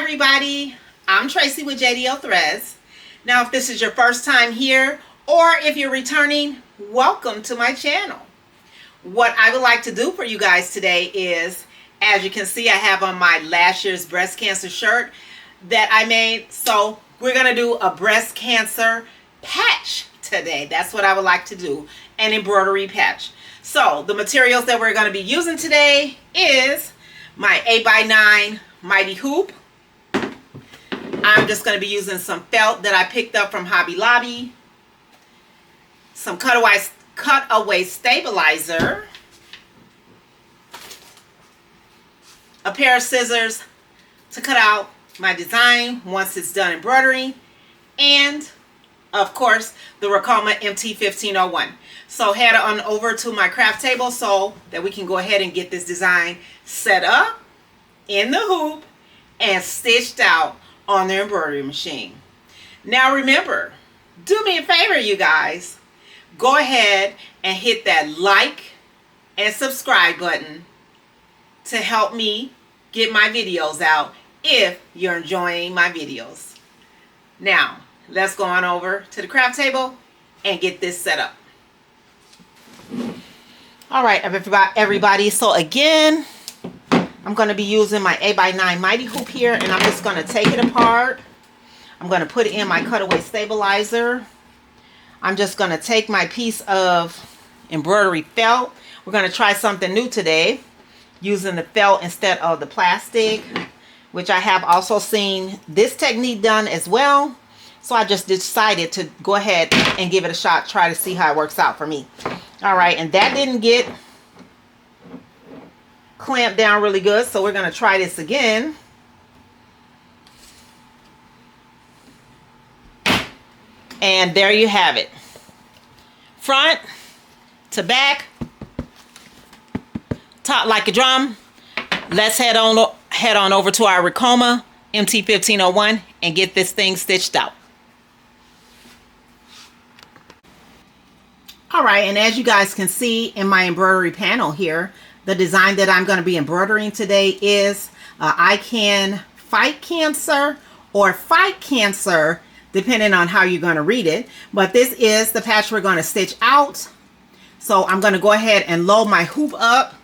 everybody, I'm Tracy with JDL Threads. Now if this is your first time here or if you're returning, welcome to my channel. What I would like to do for you guys today is, as you can see, I have on my last year's breast cancer shirt that I made. So we're going to do a breast cancer patch today. That's what I would like to do, an embroidery patch. So the materials that we're going to be using today is my 8x9 mighty hoop. I'm just going to be using some felt that I picked up from Hobby Lobby, some cutaway stabilizer, a pair of scissors to cut out my design once it's done embroidering, and of course the Ricoma MT1501. So head on over to my craft table so that we can go ahead and get this design set up in the hoop and stitched out on the embroidery machine. Now remember, do me a favor, you guys, go ahead and hit that like and subscribe button to help me get my videos out if you're enjoying my videos. Now let's go on over to the craft table and get this set up. All right, everybody, so again, I'm going to be using my 8x9 mighty hoop here, and I'm just going to take it apart. I'm going to put it in my cutaway stabilizer. I'm just going to take my piece of embroidery felt. We're going to try something new today, using the felt instead of the plastic, which I have also seen this technique done as well. So I just decided to go ahead and give it a shot, try to see how it works out for me. All right, and that didn't get clamped down really good, so we're going to try this again. And there you have it, front to back, taut like a drum. Let's head on over to our Ricoma MT1501 and get this thing stitched out. All right, and as you guys can see in my embroidery panel here, the design that I'm going to be embroidering today is I Can Fight Cancer or Fight Cancer, depending on how you're going to read it. But this is the patch we're going to stitch out. So I'm going to go ahead and load my hoop up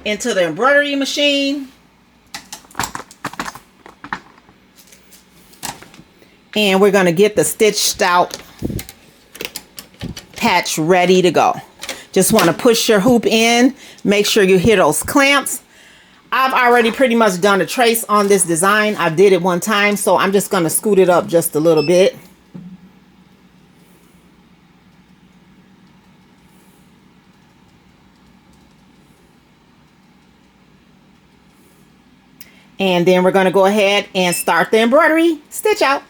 into the embroidery machine. And we're going to get the stitched out patch ready to go. Just want to push your hoop in, make sure you hear those clamps. I've already pretty much done a trace on this design. I did it one time, so I'm just going to scoot it up just a little bit. And then we're going to go ahead and start the embroidery stitch out.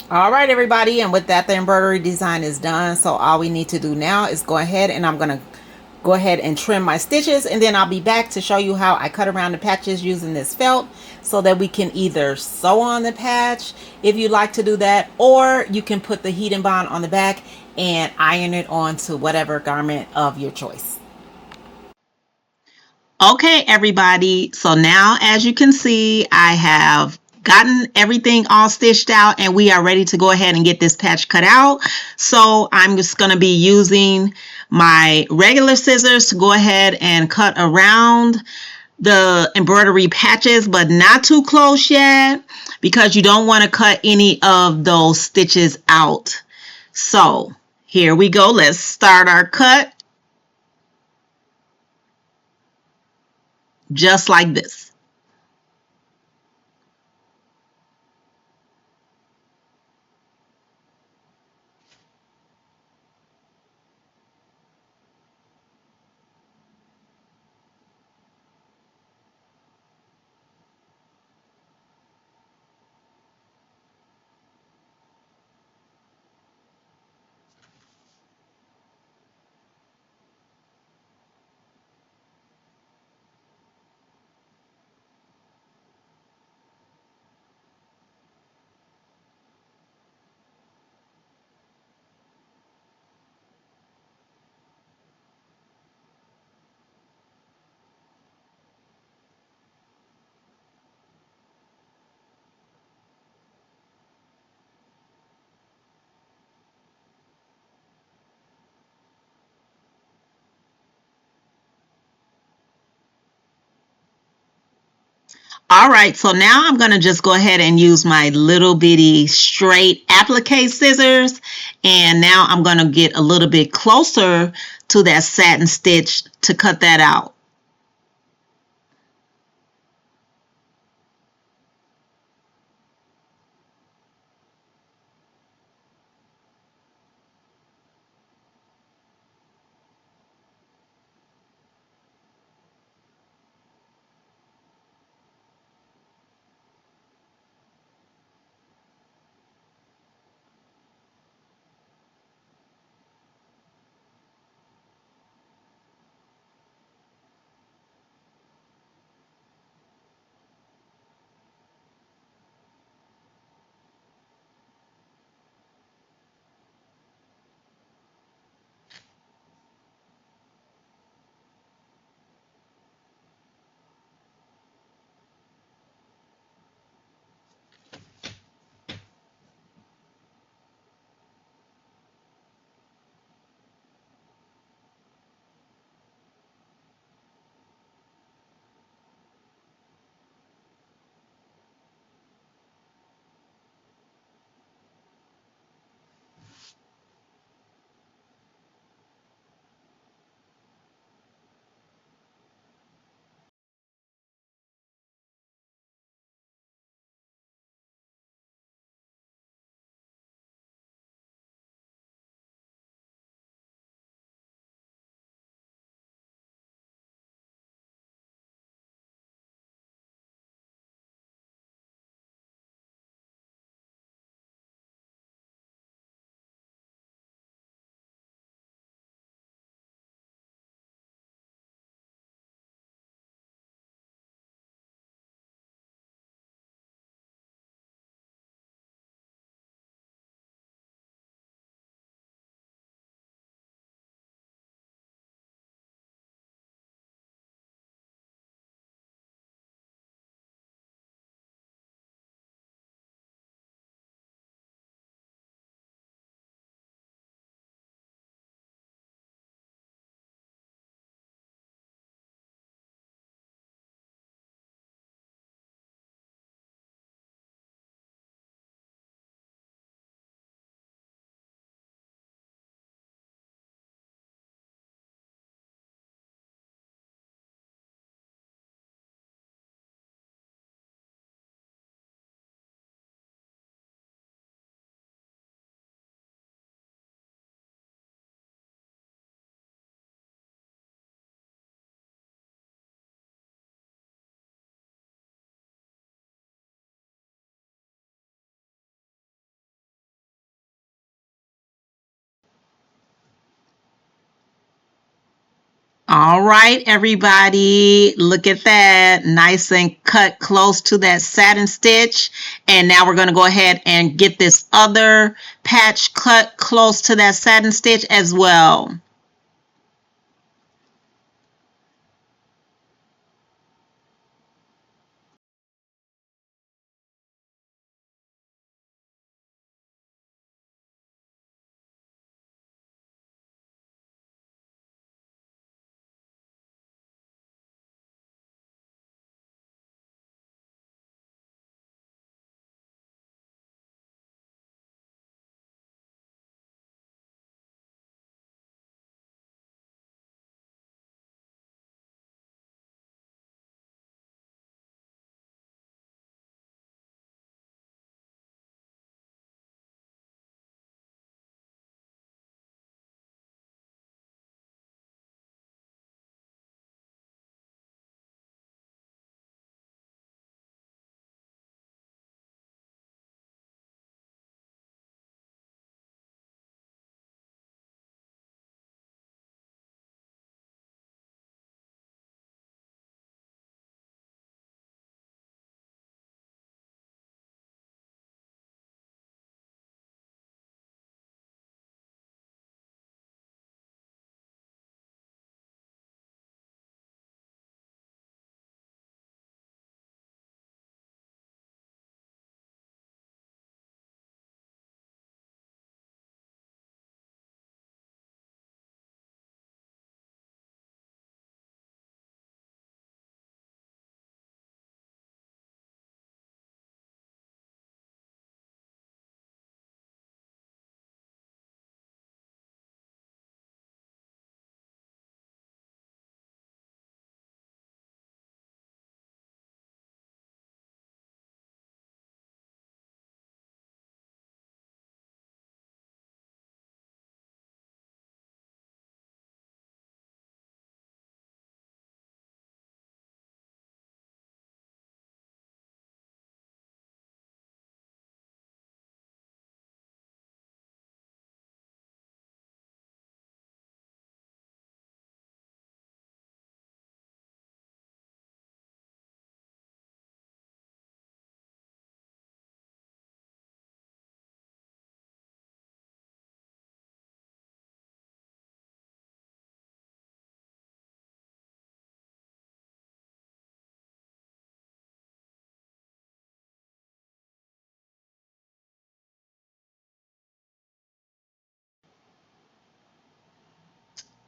All right, everybody, and with that, the embroidery design is done. So all we need to do now is go ahead, and I'm gonna go ahead and trim my stitches, and then I'll be back to show you how I cut around the patches using this felt, so that we can either sew on the patch if you'd like to do that, or you can put the heat and bond on the back and iron it onto whatever garment of your choice. Okay, everybody, so now as you can see, I have gotten everything all stitched out, and we are ready to go ahead and get this patch cut out. So I'm just going to be using my regular scissors to go ahead and cut around the embroidery patches, but not too close yet, because you don't want to cut any of those stitches out. So here we go. Let's start our cut just like this. All right, so now I'm going to just go ahead and use my little bitty straight applique scissors. And now I'm going to get a little bit closer to that satin stitch to cut that out. All right, everybody, look at that. Nice and cut close to that satin stitch. And now we're going to go ahead and get this other patch cut close to that satin stitch as well.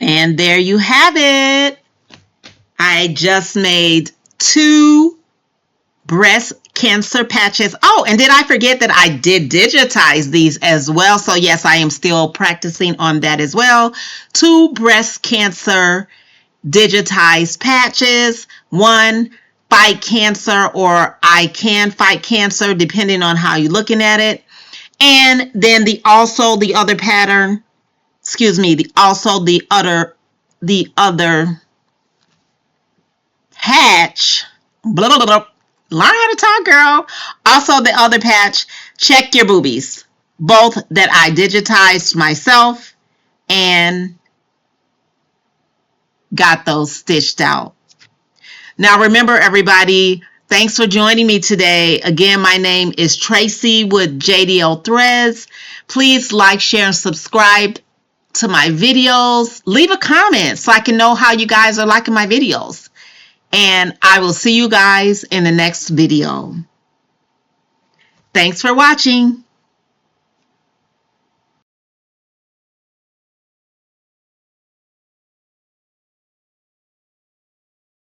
And there you have it. I just made 2 breast cancer patches. Oh, and did I forget that I did digitize these as well? So yes, I am still practicing on that as well. 2 breast cancer digitized patches. 1, fight cancer, or I can fight cancer, depending on how you're looking at it. And then the other pattern, the other patch, blah, blah, blah, learn how to talk, girl. Also the other patch, check your boobies, both that I digitized myself and got those stitched out. Now remember, everybody, thanks for joining me today. Again, my name is Tracy with JDL Threads. Please like, share, and subscribe to my videos. Leave a comment so I can know how you guys are liking my videos. And I will see you guys in the next video. Thanks for watching.